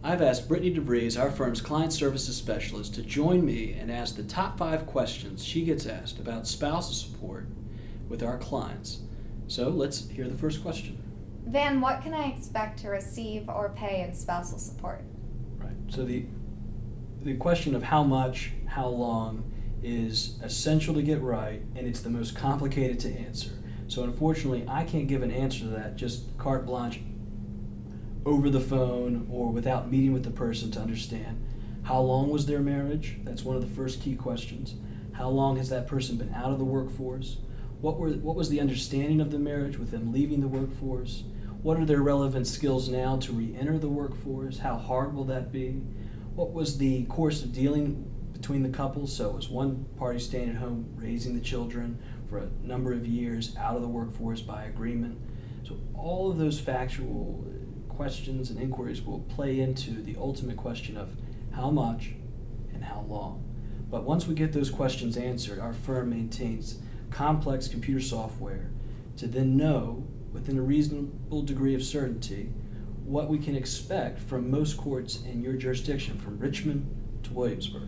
I've asked Brittany DeVries, our firm's client services specialist, to join me and ask the top 5 questions she gets asked about spousal support with our clients. So let's hear the first question. Van, what can I expect to receive or pay in spousal support? Right. So the question of how much, how long is essential to get right, and it's the most complicated to answer. So unfortunately, I can't give an answer to that just carte blanche over the phone or without meeting with the person to understand. How long was their marriage? That's one of the first key questions. How long has that person been out of the workforce? What was the understanding of the marriage with them leaving the workforce? What are their relevant skills now to re-enter the workforce? How hard will that be? What was the course of dealing between the couple? So was one party staying at home raising the children for a number of years out of the workforce by agreement? So all of those factual questions and inquiries will play into the ultimate question of how much and how long. But once we get those questions answered, our firm maintains complex computer software to then know, within a reasonable degree of certainty, what we can expect from most courts in your jurisdiction, from Richmond to Williamsburg.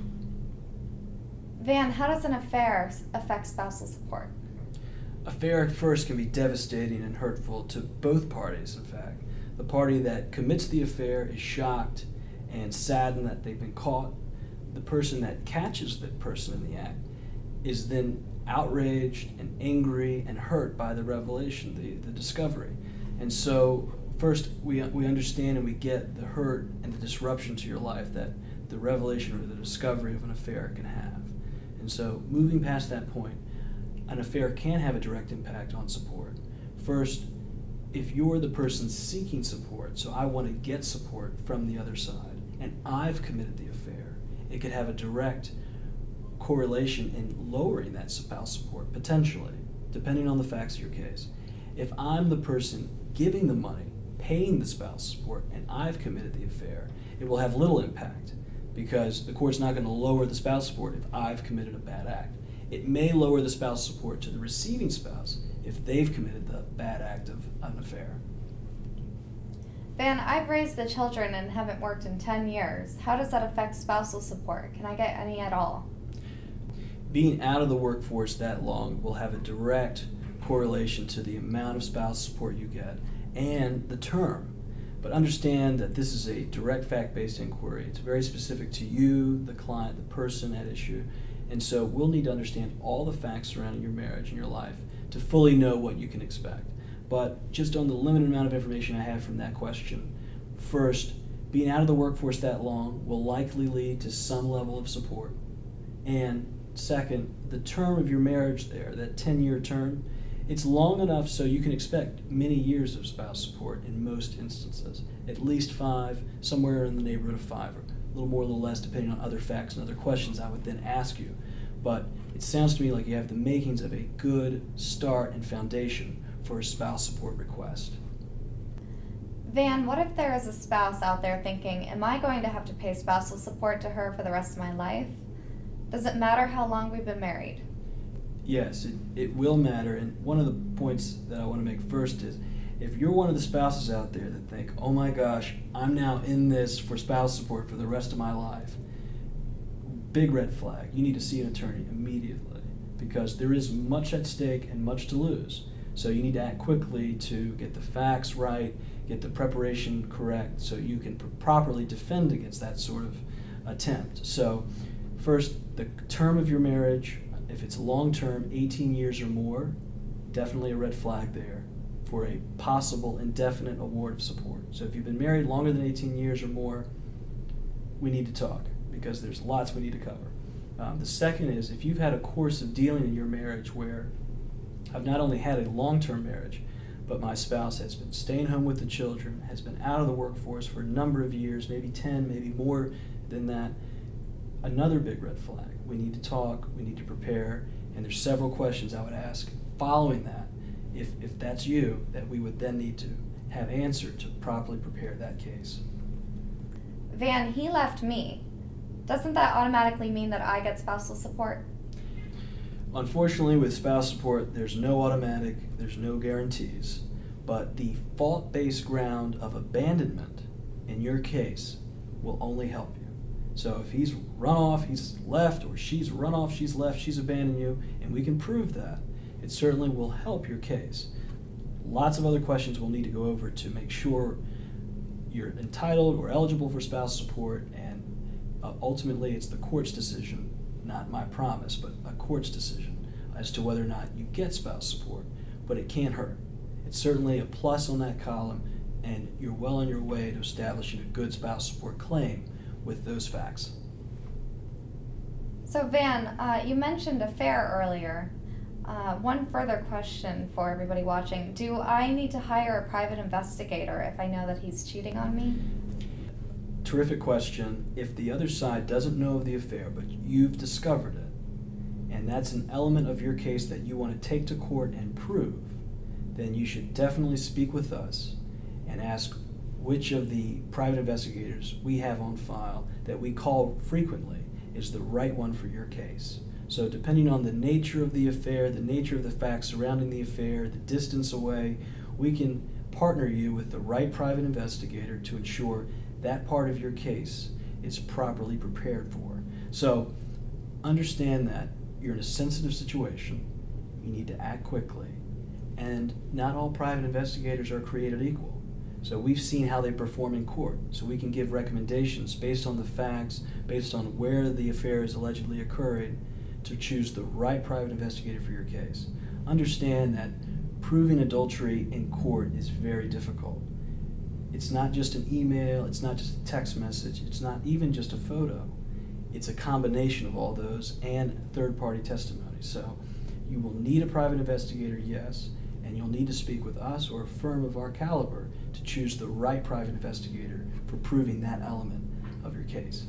Van, how does an affair affect spousal support? Affair at first can be devastating and hurtful to both parties, in fact. The party that commits the affair is shocked and saddened that they've been caught. The person that catches the person in the act is then outraged and angry and hurt by the revelation, the discovery. And so first we understand and we get the hurt and the disruption to your life that the revelation or the discovery of an affair can have. And so moving past that point, an affair can have a direct impact on support. First, if you're the person seeking support, so I want to get support from the other side, and I've committed the affair, it could have a direct correlation in lowering that spouse support, potentially, depending on the facts of your case. If I'm the person giving the money, paying the spouse support, and I've committed the affair, it will have little impact because the court's not going to lower the spouse support if I've committed a bad act. It may lower the spouse support to the receiving spouse if they've committed the bad act of an affair. Van, I've raised the children and haven't worked in 10 years. How does that affect spousal support? Can I get any at all? Being out of the workforce that long will have a direct correlation to the amount of spousal support you get and the term. But understand that this is a direct fact-based inquiry. It's very specific to you, the client, the person at issue. And so we'll need to understand all the facts surrounding your marriage and your life to fully know what you can expect. But just on the limited amount of information I have from that question, first, being out of the workforce that long will likely lead to some level of support. And second, the term of your marriage there, that 10-year term, it's long enough so you can expect many years of spouse support in most instances, at least 5, somewhere in the neighborhood of 5, or a little more, a little less, depending on other facts and other questions I would then ask you. But it sounds to me like you have the makings of a good start and foundation for a spouse support request. Van, what if there is a spouse out there thinking, am I going to have to pay spousal support to her for the rest of my life? Does it matter how long we've been married? Yes, it will matter. And one of the points that I want to make first is, if you're one of the spouses out there that think, oh my gosh, I'm now in this for spouse support for the rest of my life, big red flag. You need to see an attorney immediately because there is much at stake and much to lose. So you need to act quickly to get the facts right, get the preparation correct so you can properly defend against that sort of attempt. So first, the term of your marriage, if it's long-term, 18 years or more, definitely a red flag there for a possible indefinite award of support. So if you've been married longer than 18 years or more, we need to talk because there's lots we need to cover. The second is, if you've had a course of dealing in your marriage where I've not only had a long-term marriage, but my spouse has been staying home with the children, has been out of the workforce for a number of years, maybe 10, maybe more than that, another big red flag. We need to talk, we need to prepare, and there's several questions I would ask following that, if that's you, that we would then need to have answered to properly prepare that case. Van, he left me. Doesn't that automatically mean that I get spousal support? Unfortunately, with spouse support, there's no automatic, there's no guarantees, but the fault-based ground of abandonment, in your case, will only help you. So if he's run off, he's left, or she's run off, she's left, she's abandoned you, and we can prove that, it certainly will help your case. Lots of other questions we'll need to go over to make sure you're entitled or eligible for spousal support, and ultimately it's the court's decision, not my promise, but a court's decision as to whether or not you get spousal support. But it can't hurt. It's certainly a plus on that column, and you're well on your way to establishing a good spousal support claim with those facts. So Van, you mentioned affair earlier. One further question for everybody watching. Do I need to hire a private investigator if I know that he's cheating on me? Terrific question. If the other side doesn't know of the affair, but you've discovered it, and that's an element of your case that you want to take to court and prove, then you should definitely speak with us and ask which of the private investigators we have on file that we call frequently is the right one for your case. So depending on the nature of the affair, the nature of the facts surrounding the affair, the distance away, we can partner you with the right private investigator to ensure that part of your case is properly prepared for. So understand that you're in a sensitive situation, you need to act quickly, and not all private investigators are created equal. So we've seen how they perform in court, so we can give recommendations based on the facts, based on where the affair is allegedly occurring, to choose the right private investigator for your case. Understand that proving adultery in court is very difficult. It's not just an email, it's not just a text message, it's not even just a photo. It's a combination of all those and third-party testimony. So you will need a private investigator, yes, and you'll need to speak with us or a firm of our caliber to choose the right private investigator for proving that element of your case.